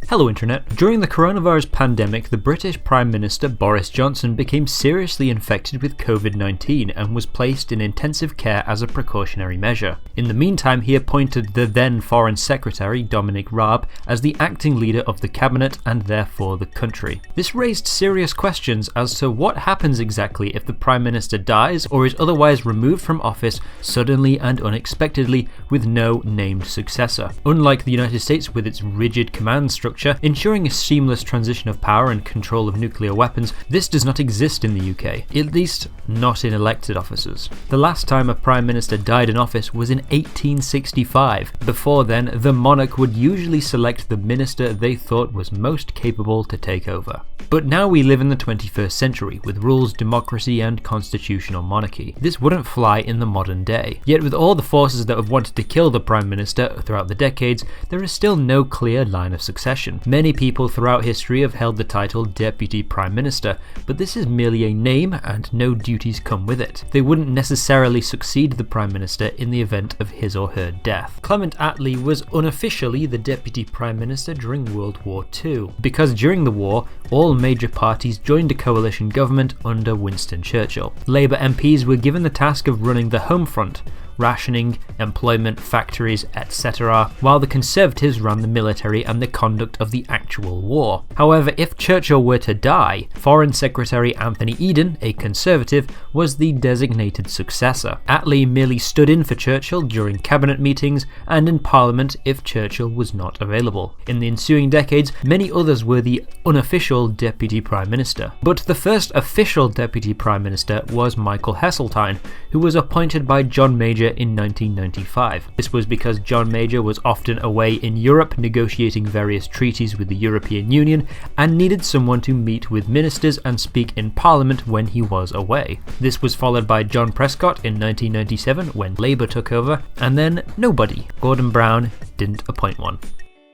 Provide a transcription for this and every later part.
Hello Internet. During the coronavirus pandemic, the British Prime Minister Boris Johnson became seriously infected with COVID-19 and was placed in intensive care as a precautionary measure. In the meantime, he appointed the then Foreign Secretary Dominic Raab as the acting leader of the cabinet and therefore the country. This raised serious questions as to what happens exactly if the Prime Minister dies or is otherwise removed from office suddenly and unexpectedly with no named successor. Unlike the United States with its rigid command structure, ensuring a seamless transition of power and control of nuclear weapons, this does not exist in the UK, at least not in elected offices. The last time a Prime Minister died in office was in 1865. Before then, the monarch would usually select the minister they thought was most capable to take over. But now we live in the 21st century, with rules, democracy and constitutional monarchy. This wouldn't fly in the modern day. Yet with all the forces that have wanted to kill the Prime Minister throughout the decades, there is still no clear line of succession. Many people throughout history have held the title Deputy Prime Minister, but this is merely a name and no duties come with it. They wouldn't necessarily succeed the Prime Minister in the event of his or her death. Clement Attlee was unofficially the Deputy Prime Minister during World War II, because during the war, all major parties joined a coalition government under Winston Churchill. Labour MPs were given the task of running the home front, rationing, employment, factories, etc., while the Conservatives ran the military and the conduct of the actual war. However, if Churchill were to die, Foreign Secretary Anthony Eden, a Conservative, was the designated successor. Attlee merely stood in for Churchill during cabinet meetings and in Parliament if Churchill was not available. In the ensuing decades, many others were the unofficial Deputy Prime Minister. But the first official Deputy Prime Minister was Michael Heseltine, who was appointed by John Major in 1995. This was because John Major was often away in Europe negotiating various treaties with the European Union and needed someone to meet with ministers and speak in Parliament when he was away. This was followed by John Prescott in 1997 when Labour took over, and then nobody. Gordon Brown didn't appoint one.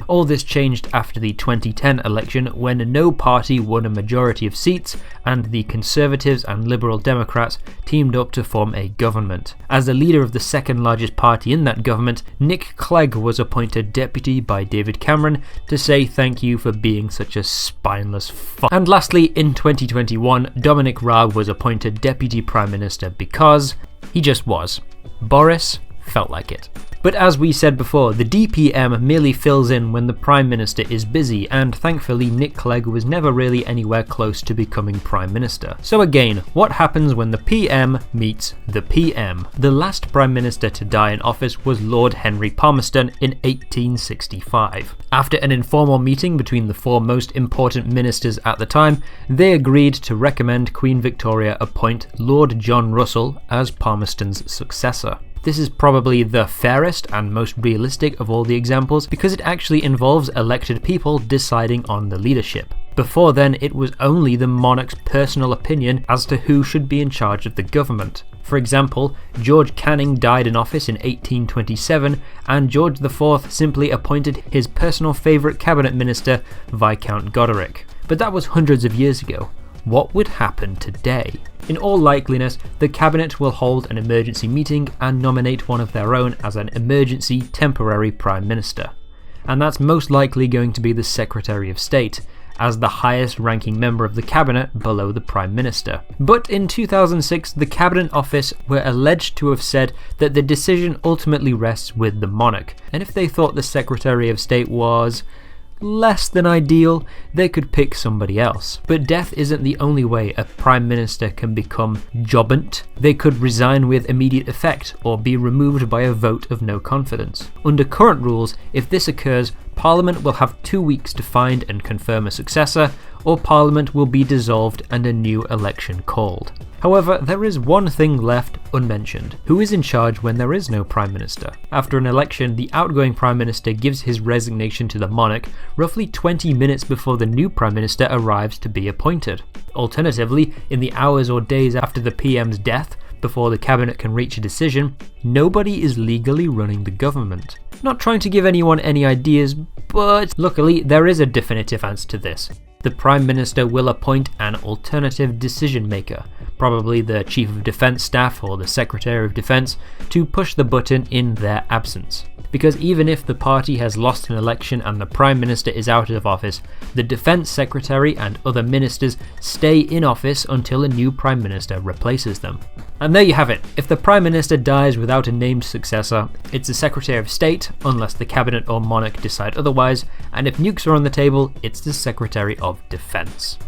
All this changed after the 2010 election when no party won a majority of seats and the Conservatives and Liberal Democrats teamed up to form a government. As the leader of the second largest party in that government, Nick Clegg was appointed deputy by David Cameron to say thank you for being such a spineless fuck. And lastly, in 2021, Dominic Raab was appointed deputy prime minister because he just was. Boris felt like it. But as we said before, the DPM merely fills in when the Prime Minister is busy, and thankfully Nick Clegg was never really anywhere close to becoming Prime Minister. So again, what happens when the PM meets the PM? The last Prime Minister to die in office was Lord Henry Palmerston in 1865. After an informal meeting between the four most important ministers at the time, they agreed to recommend Queen Victoria appoint Lord John Russell as Palmerston's successor. This is probably the fairest and most realistic of all the examples because it actually involves elected people deciding on the leadership. Before then, it was only the monarch's personal opinion as to who should be in charge of the government. For example, George Canning died in office in 1827 and George IV simply appointed his personal favourite cabinet minister, Viscount Goderic. But that was hundreds of years ago. What would happen today? In all likeliness, the cabinet will hold an emergency meeting and nominate one of their own as an emergency temporary prime minister. And that's most likely going to be the Secretary of State, as the highest ranking member of the cabinet below the prime minister. But in 2006, the cabinet office were alleged to have said that the decision ultimately rests with the monarch, and if they thought the Secretary of State was less than ideal, they could pick somebody else. But death isn't the only way a prime minister can become jobbant. They could resign with immediate effect or be removed by a vote of no confidence. Under current rules, if this occurs, Parliament will have 2 weeks to find and confirm a successor, or Parliament will be dissolved and a new election called. However, there is one thing left unmentioned. Who is in charge when there is no Prime Minister? After an election, the outgoing Prime Minister gives his resignation to the monarch roughly 20 minutes before the new Prime Minister arrives to be appointed. Alternatively, in the hours or days after the PM's death, before the cabinet can reach a decision, nobody is legally running the government. Not trying to give anyone any ideas, but luckily there is a definitive answer to this. The Prime Minister will appoint an alternative decision maker, probably the Chief of Defence Staff or the Secretary of Defence, to push the button in their absence. because even if the party has lost an election and the Prime Minister is out of office, the Defence Secretary and other ministers stay in office until a new Prime Minister replaces them. And there you have it. If the Prime Minister dies without a named successor, it's the Secretary of State, unless the Cabinet or Monarch decide otherwise, and if nukes are on the table, it's the Secretary of Defence.